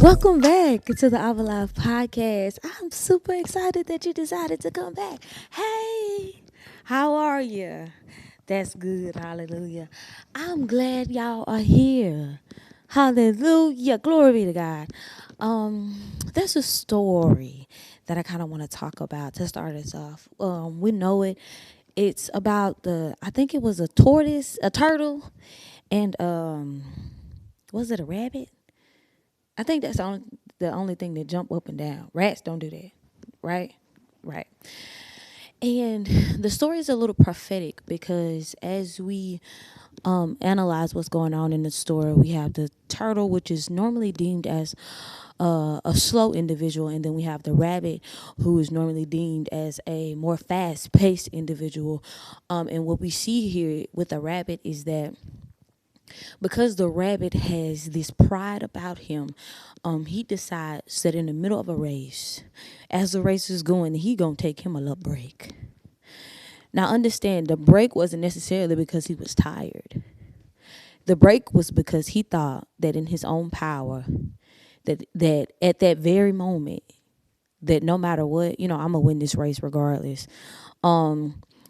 Welcome back to the Our Life podcast. I'm super excited that you decided to come back. Hey, how are you? That's good. Hallelujah. I'm glad y'all are here. Hallelujah. Glory be to God. There's a story that I kind of want to talk about to start us off. We know it. It's about I think it was a tortoise, a turtle, and was it a rabbit? I think that's the only thing that jump up and down. Rats don't do that, right? Right. And the story is a little prophetic because as we analyze what's going on in the story, we have the turtle, which is normally deemed as a slow individual, and then we have the rabbit, who is normally deemed as a more fast-paced individual. And what we see here with the rabbit is that because the rabbit has this pride about him, he decides that in the middle of a race, as the race is going, he gonna take him a little break. Now understand, the break wasn't necessarily because he was tired. The break was because he thought that in his own power, that at that very moment, that no matter what, I'm gonna win this race regardless.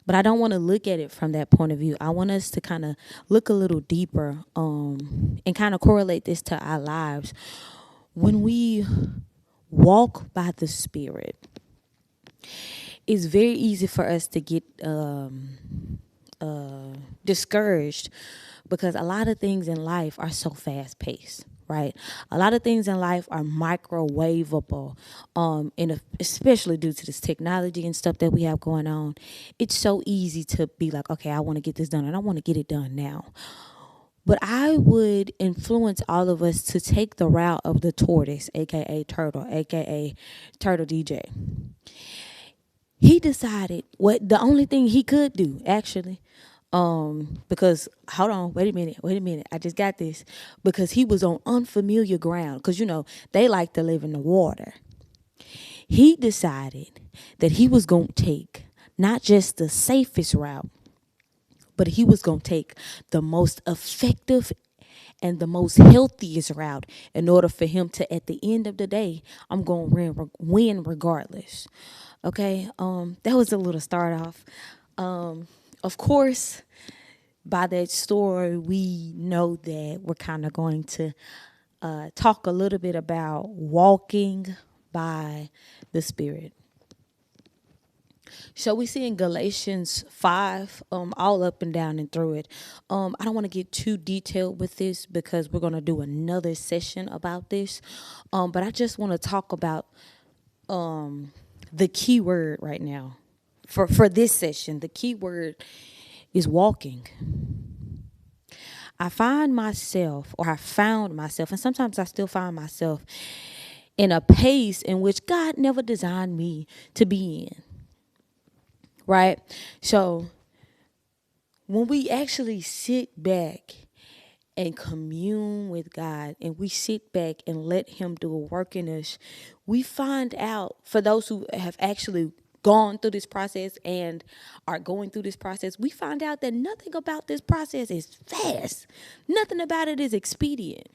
But I don't want to look at it from that point of view. I want us to kind of look a little deeper and kind of correlate this to our lives. When we walk by the Spirit, it's very easy for us to get discouraged because a lot of things in life are so fast paced, right? A lot of things in life are microwavable, and especially due to this technology and stuff that we have going on. It's so easy to be like, okay, I want to get this done and I want to get it done now. But I would influence all of us to take the route of the tortoise, aka turtle, aka turtle DJ. He decided what the only thing he could do, actually, because hold on, wait a minute, I just got this. Because he was on unfamiliar ground, because they like to live in the water. He decided that he was going to take not just the safest route, but he was going to take the most effective and the most healthiest route in order for him to, at the end of the day, I'm going to win regardless. Okay, that was a little start off. Of course, by that story, we know that we're kind of going to talk a little bit about walking by the Spirit. So we see in Galatians 5, all up and down and through it. I don't want to get too detailed with this because we're going to do another session about this. But I just want to talk about the key word right now. For this session, the key word is walking. I found myself, and sometimes I still find myself in a pace in which God never designed me to be in. Right? So when we actually sit back and commune with God and we sit back and let him do a work in us, we find out, for those who have actually gone through this process and are going through this process, we find out that nothing about this process is fast. Nothing about it is expedient.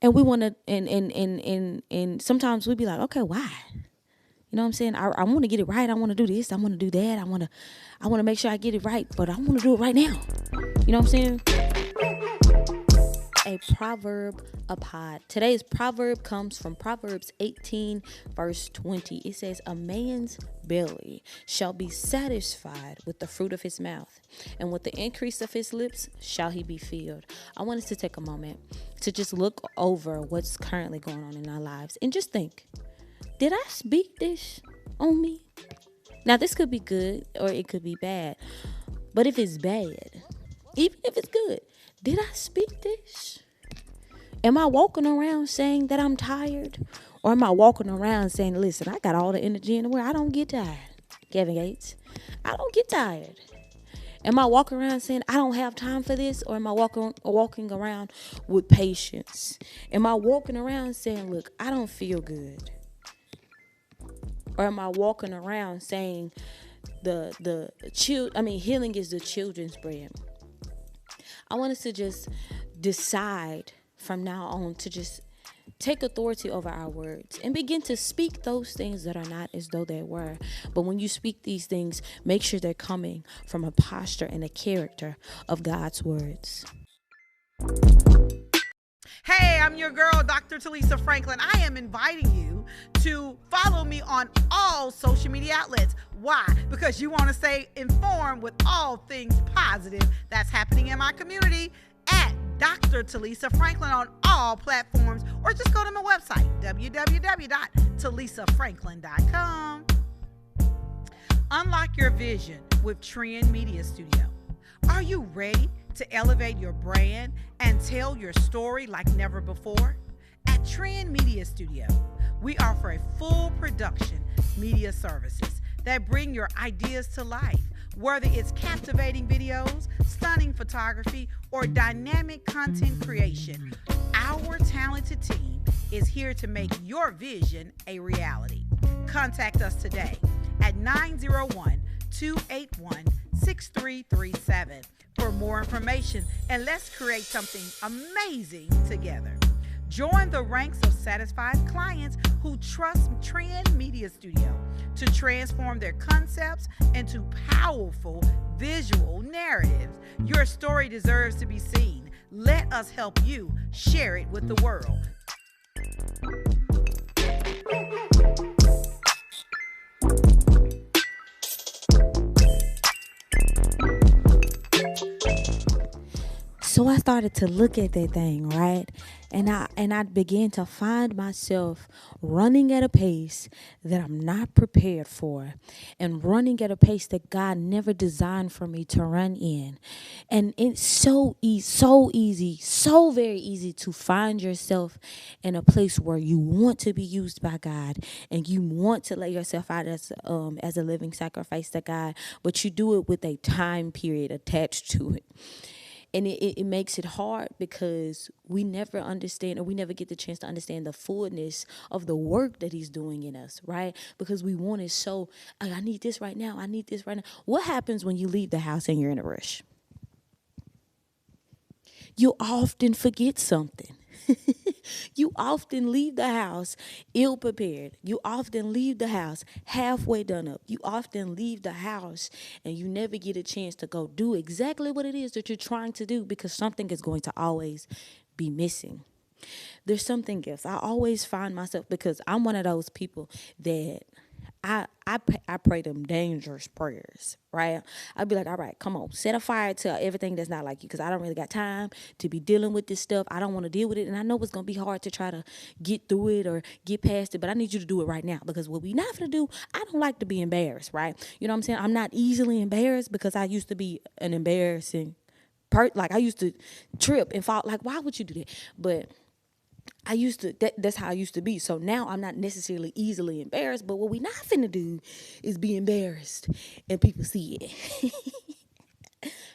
And we want to, and sometimes we be like, okay, why? You know what I'm saying? I want to get it right. I want to do this. I want to do that. I want to make sure I get it right, but I want to do it right now. You know what I'm saying? A proverb, a pod. Today's proverb comes from Proverbs 18, verse 20. It says, a man's belly shall be satisfied with the fruit of his mouth, and with the increase of his lips shall he be filled. I want us to take a moment to just look over what's currently going on in our lives and just think, did I speak this on me? Now, this could be good or it could be bad. But if it's bad, even if it's good, did I speak this? Am I walking around saying that I'm tired? Or am I walking around saying, listen, I got all the energy in the world. I don't get tired. Kevin Gates, I don't get tired. Am I walking around saying I don't have time for this? Or am I walking around with patience? Am I walking around saying, look, I don't feel good? Or am I walking around saying healing is the children's bread? I want us to just decide from now on to just take authority over our words and begin to speak those things that are not as though they were. But when you speak these things, make sure they're coming from a posture and a character of God's words. Hey, I'm your girl, Dr. Talisa Franklin. I am inviting you to follow me on all social media outlets. Why? Because you want to stay informed with all things positive that's happening in my community at Dr. Talisa Franklin on all platforms, or just go to my website, www.talisafranklin.com. Unlock your vision with Trend Media Studio. Are you ready to elevate your brand and tell your story like never before? At Trend Media Studio, we offer a full production media services that bring your ideas to life, whether it's captivating videos, stunning photography, or dynamic content creation. Our talented team is here to make your vision a reality. Contact us today at 901-281-6337 for more information, and let's create something amazing together. Join the ranks of satisfied clients who trust Trend Media Studio to transform their concepts into powerful visual narratives. Your story deserves to be seen. Let us help you share it with the world. So I started to look at that thing, right? And I began to find myself running at a pace that I'm not prepared for, and running at a pace that God never designed for me to run in. And it's so easy, so very easy to find yourself in a place where you want to be used by God and you want to lay yourself out as a living sacrifice to God, but you do it with a time period attached to it. And it makes it hard because we never understand, or we never get the chance to understand the fullness of the work that he's doing in us, right? Because we want it so, I need this right now. I need this right now. What happens when you leave the house and you're in a rush? You often forget something. You often leave the house ill prepared. You often leave the house halfway done up. You often leave the house and you never get a chance to go do exactly what it is that you're trying to do, because something is going to always be missing. There's something else. I always find myself, because I'm one of those people that I pray them dangerous prayers, right? I'd be like, all right, come on, set a fire to everything that's not like you, because I don't really got time to be dealing with this stuff. I don't want to deal with it, and I know it's going to be hard to try to get through it or get past it, but I need you to do it right now, because what we not going to do, I don't like to be embarrassed, right? You know what I'm saying? I'm not easily embarrassed, because I used to be an embarrassing like I used to trip and fall. Like, why would you do that? But that's how I used to be. So now I'm not necessarily easily embarrassed, but what we not finna do is be embarrassed and people see it.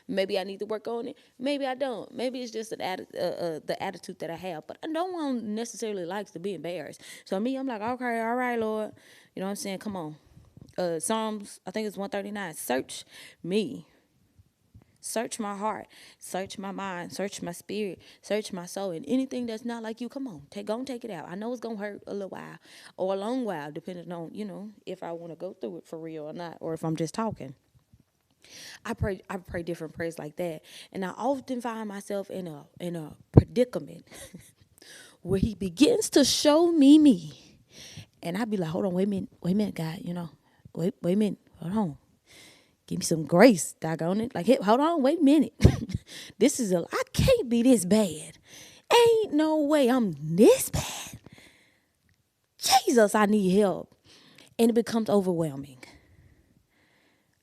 Maybe I need to work on it. Maybe I don't. Maybe it's just the attitude that I have. But no one necessarily likes to be embarrassed. So me, I'm like, okay, all right, Lord. You know what I'm saying? Come on. Psalms, I think it's 139. Search me. Search my heart, search my mind, search my spirit, search my soul, and anything that's not like you, come on, go and take it out. I know it's going to hurt a little while or a long while, depending on, if I want to go through it for real or not, or if I'm just talking. I pray different prayers like that, and I often find myself in a predicament where he begins to show me, and I be like, hold on, wait a minute, God, wait a minute, hold on. Give me some grace, doggone it. Like, hey, hold on, wait a minute. I can't be this bad. Ain't no way I'm this bad. Jesus, I need help. And it becomes overwhelming.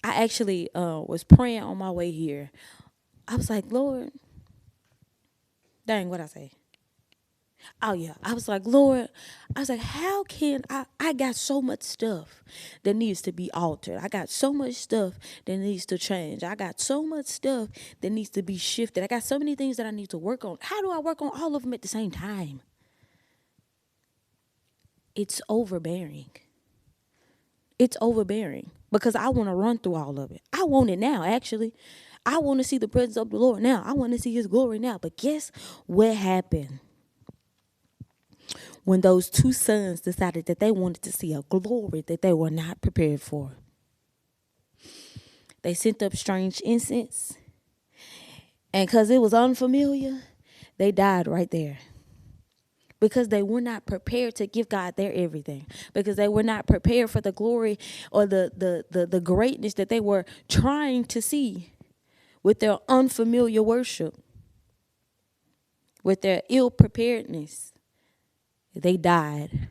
I actually was praying on my way here. I was like, Lord, dang, what'd I say? Oh, yeah. I was like, Lord, how can I got so much stuff that needs to be altered. I got so much stuff that needs to change. I got so much stuff that needs to be shifted. I got so many things that I need to work on. How do I work on all of them at the same time? It's overbearing. It's overbearing because I want to run through all of it. I want it now, actually. I want to see the presence of the Lord now. I want to see his glory now. But guess what happened? when those two sons decided that they wanted to see a glory that they were not prepared for. They sent up strange incense, and because it was unfamiliar, they died right there. Because they were not prepared to give God their everything. Because they were not prepared for the glory or the greatness that they were trying to see with their unfamiliar worship, with their ill preparedness. They died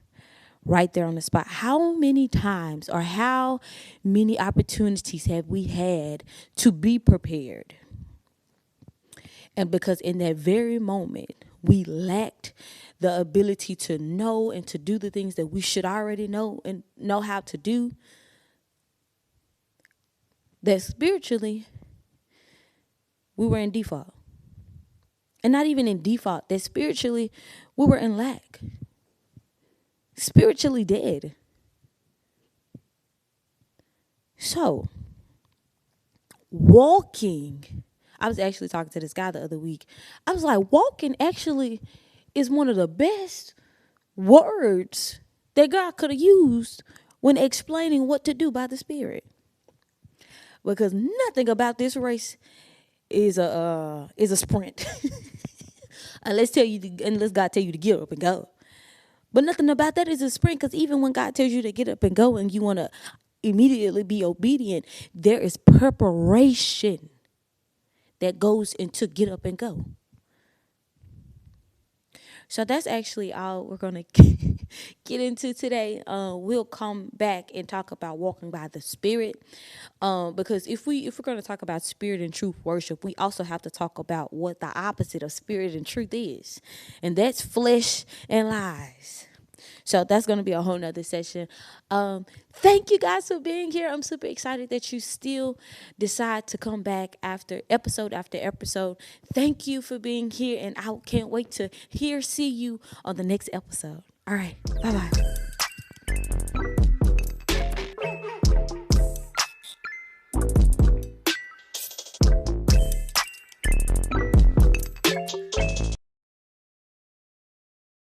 right there on the spot. How many times or how many opportunities have we had to be prepared? And because in that very moment, we lacked the ability to know and to do the things that we should already know and know how to do, that spiritually, we were in default. And not even in default, that spiritually, we were in lack. Spiritually dead. So, walking, I was actually talking to this guy the other week. I was like, walking actually is one of the best words that God could have used when explaining what to do by the Spirit. Because nothing about this race is a sprint. unless God tell you to get up and go. But nothing about that is a sprint, because even when God tells you to get up and go and you want to immediately be obedient, there is preparation that goes into get up and go. So that's actually all we're going to get into today. We'll come back and talk about walking by the Spirit. Because if we're going to talk about spirit and truth worship, we also have to talk about what the opposite of spirit and truth is. And that's flesh and lies. So that's going to be a whole nother session. Thank you guys for being here. I'm super excited that you still decide to come back after episode. Thank you for being here, and I can't wait to see you on the next episode. All right. Bye-bye.